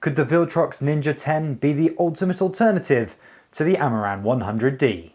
Could the Viltrox Ninja 10 be the ultimate alternative to the Amaran 100D?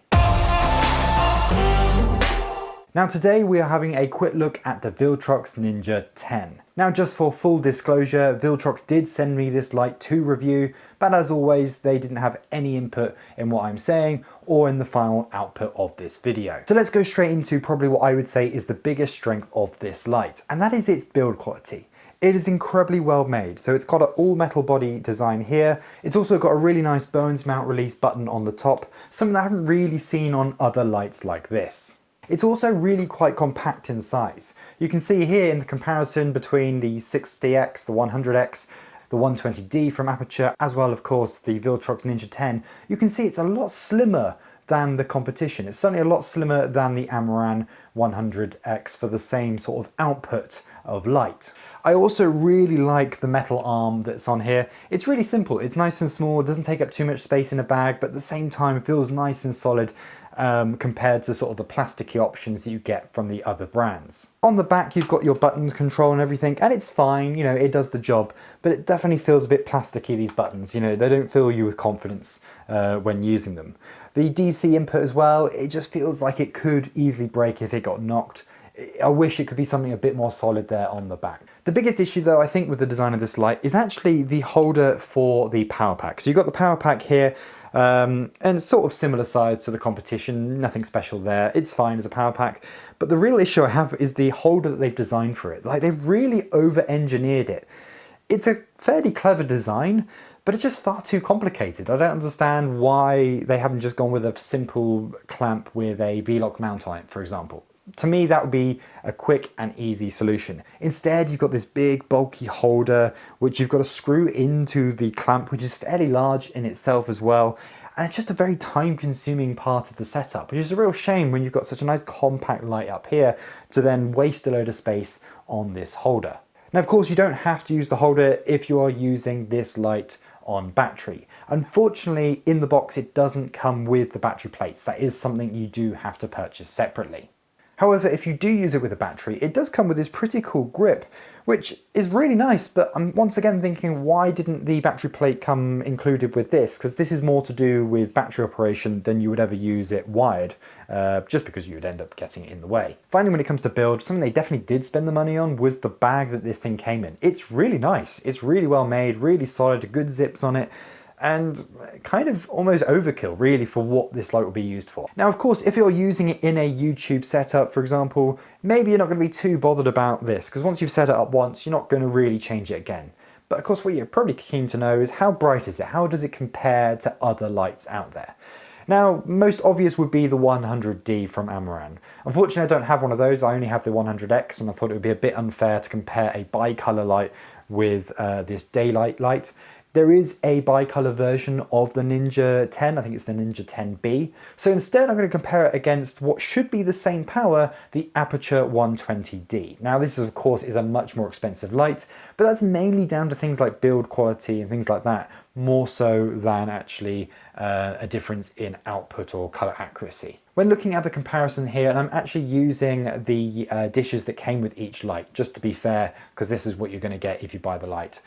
Now today we are having a quick look at the Viltrox Ninja 10. Now just for full disclosure, Viltrox did send me this light to review, but as always they didn't have any input in what I'm saying or in the final output of this video. So let's go straight into probably what I would say is the biggest strength of this light, and that is its build quality. It is incredibly well made. So it's got an all metal body design here. It's also got a really nice Bones mount release button on the top, something that I haven't really seen on other lights like this. It's also really quite compact in size. You can see here in the comparison between the 60X, the 100X, the 120D from Aperture, as well of course the Viltrox Ninja 10, you can see it's a lot slimmer than the competition. It's certainly a lot slimmer than the Amaran 100X for the same sort of output of light. I also really like the metal arm that's on here. It's really simple, it's nice and small, it doesn't take up too much space in a bag, but at the same time it feels nice and solid compared to sort of the plasticky options that you get from the other brands. On the back you've got your button control and everything, and it's fine, you know, it does the job, but it definitely feels a bit plasticky, these buttons, you know, they don't fill you with confidence when using them. The DC input as well, it just feels like it could easily break if it got knocked. I wish it could be something a bit more solid there on the back. The biggest issue though I think with the design of this light is actually the holder for the power pack. So you've got the power pack here, and it's sort of similar size to the competition, nothing special there, it's fine as a power pack. But the real issue I have is the holder that they've designed for it. Like, they've really over-engineered it. It's a fairly clever design, but it's just far too complicated. I don't understand why they haven't just gone with a simple clamp with a V-lock mount on it, for example. To me, that would be a quick and easy solution. Instead, you've got this big bulky holder, which you've got to screw into the clamp, which is fairly large in itself as well. And it's just a very time-consuming part of the setup, which is a real shame when you've got such a nice compact light up here to then waste a load of space on this holder. Now, of course, you don't have to use the holder if you are using this light on battery. Unfortunately, in the box, it doesn't come with the battery plates. That is something you do have to purchase separately. However, if you do use it with a battery, it does come with this pretty cool grip, which is really nice, but I'm once again thinking, why didn't the battery plate come included with this? Because this is more to do with battery operation than you would ever use it wired, just because you would end up getting it in the way. Finally, when it comes to build, something they definitely did spend the money on was the bag that this thing came in. It's really nice, it's really well made, really solid, good zips on it, and kind of almost overkill really for what this light will be used for. Now of course, if you're using it in a YouTube setup, for example, maybe you're not going to be too bothered about this, because once you've set it up once, you're not going to really change it again. But of course what you're probably keen to know is, how bright is it? How does it compare to other lights out there? Now, most obvious would be the 100D from Amaran. Unfortunately, I don't have one of those, I only have the 100X, and I thought it would be a bit unfair to compare a bi-colour light with this daylight light. There is a bicolor version of the Ninja 10, I think it's the Ninja 10B. So instead I'm going to compare it against what should be the same power, the Aperture 120D. Now this of course is a much more expensive light, but that's mainly down to things like build quality and things like that, more so than actually a difference in output or color accuracy. When looking at the comparison here, and I'm actually using the dishes that came with each light, just to be fair, because this is what you're going to get if you buy the light.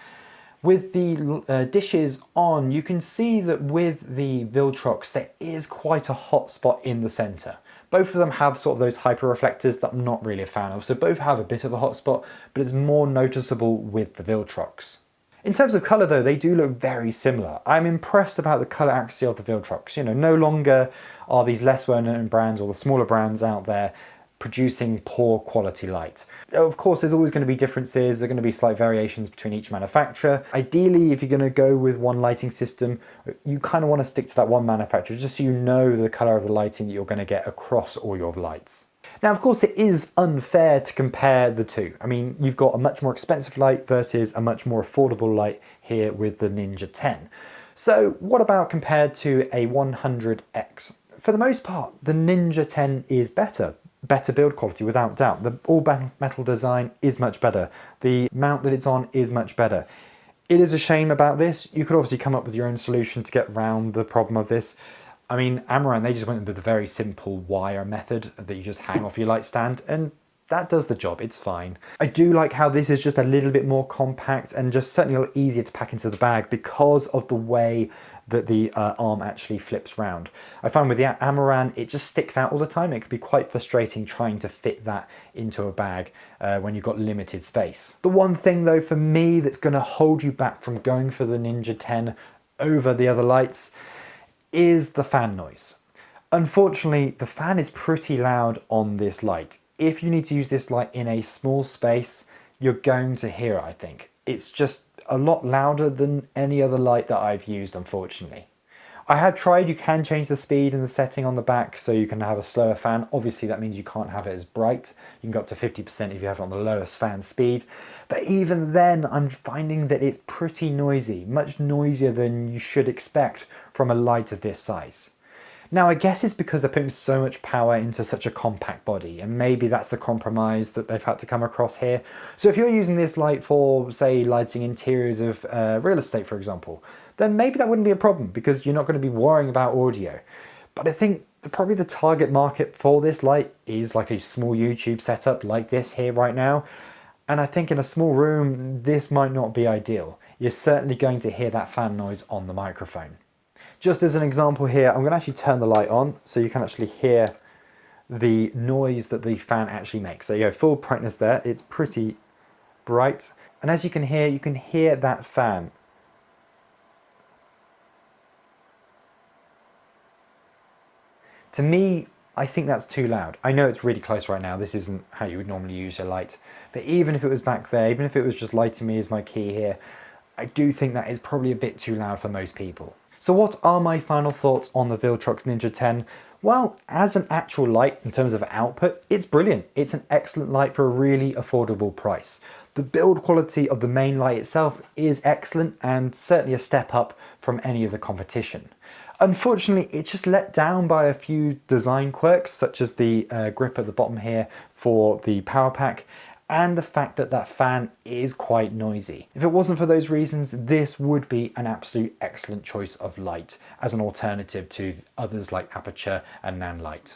With the dishes on, you can see that with the Viltrox there is quite a hot spot in the center. Both of them have sort of those hyper reflectors that I'm not really a fan of, so both have a bit of a hot spot, but it's more noticeable with the Viltrox. In terms of colour though, they do look very similar. I'm impressed about the colour accuracy of the Viltrox. You know, no longer are these less well-known brands or the smaller brands out there producing poor quality light. Of course, there's always going to be differences, there are going to be slight variations between each manufacturer. Ideally, if you're going to go with one lighting system, you kind of want to stick to that one manufacturer, just so you know the colour of the lighting that you're going to get across all your lights. Now, of course, it is unfair to compare the two. I mean, you've got a much more expensive light versus a much more affordable light here with the Ninja 10. So what about compared to a 100X? For the most part, the Ninja 10 is better. Better build quality without doubt. The all metal design is much better. The mount that it's on is much better. It is a shame about this. You could obviously come up with your own solution to get around the problem of this. I mean, Amaran, they just went with a very simple wire method that you just hang off your light stand, and that does the job, it's fine. I do like how this is just a little bit more compact and just certainly a lot easier to pack into the bag because of the way that the arm actually flips round. I find with the Amaran, it just sticks out all the time. It can be quite frustrating trying to fit that into a bag when you've got limited space. The one thing though for me that's going to hold you back from going for the Ninja 10 over the other lights is the fan noise. Unfortunately, the fan is pretty loud on this light. If you need to use this light in a small space, you're going to hear it, I think. It's just a lot louder than any other light that I've used, unfortunately. I have tried, you can change the speed and the setting on the back so you can have a slower fan. Obviously that means you can't have it as bright. You can go up to 50% if you have it on the lowest fan speed. But even then, I'm finding that it's pretty noisy, much noisier than you should expect from a light of this size. Now, I guess it's because they're putting so much power into such a compact body, and maybe that's the compromise that they've had to come across here. So if you're using this light for, say, lighting interiors of real estate, for example, then maybe that wouldn't be a problem because you're not going to be worrying about audio. But I think probably the target market for this light is like a small YouTube setup like this here right now. And I think in a small room, this might not be ideal. You're certainly going to hear that fan noise on the microphone. Just as an example here, I'm going to actually turn the light on so you can actually hear the noise that the fan actually makes. So you go full brightness there, it's pretty bright. And as you can hear that fan. To me, I think that's too loud. I know it's really close right now. This isn't how you would normally use your light. But even if it was back there, even if it was just lighting me as my key here, I do think that is probably a bit too loud for most people. So what are my final thoughts on the Viltrox Ninja 10? Well, as an actual light in terms of output, it's brilliant. It's an excellent light for a really affordable price. The build quality of the main light itself is excellent and certainly a step up from any of the competition. Unfortunately, it's just let down by a few design quirks, such as the grip at the bottom here for the power pack, and the fact that that fan is quite noisy. If it wasn't for those reasons, this would be an absolute excellent choice of light as an alternative to others like Aperture and Nanlite.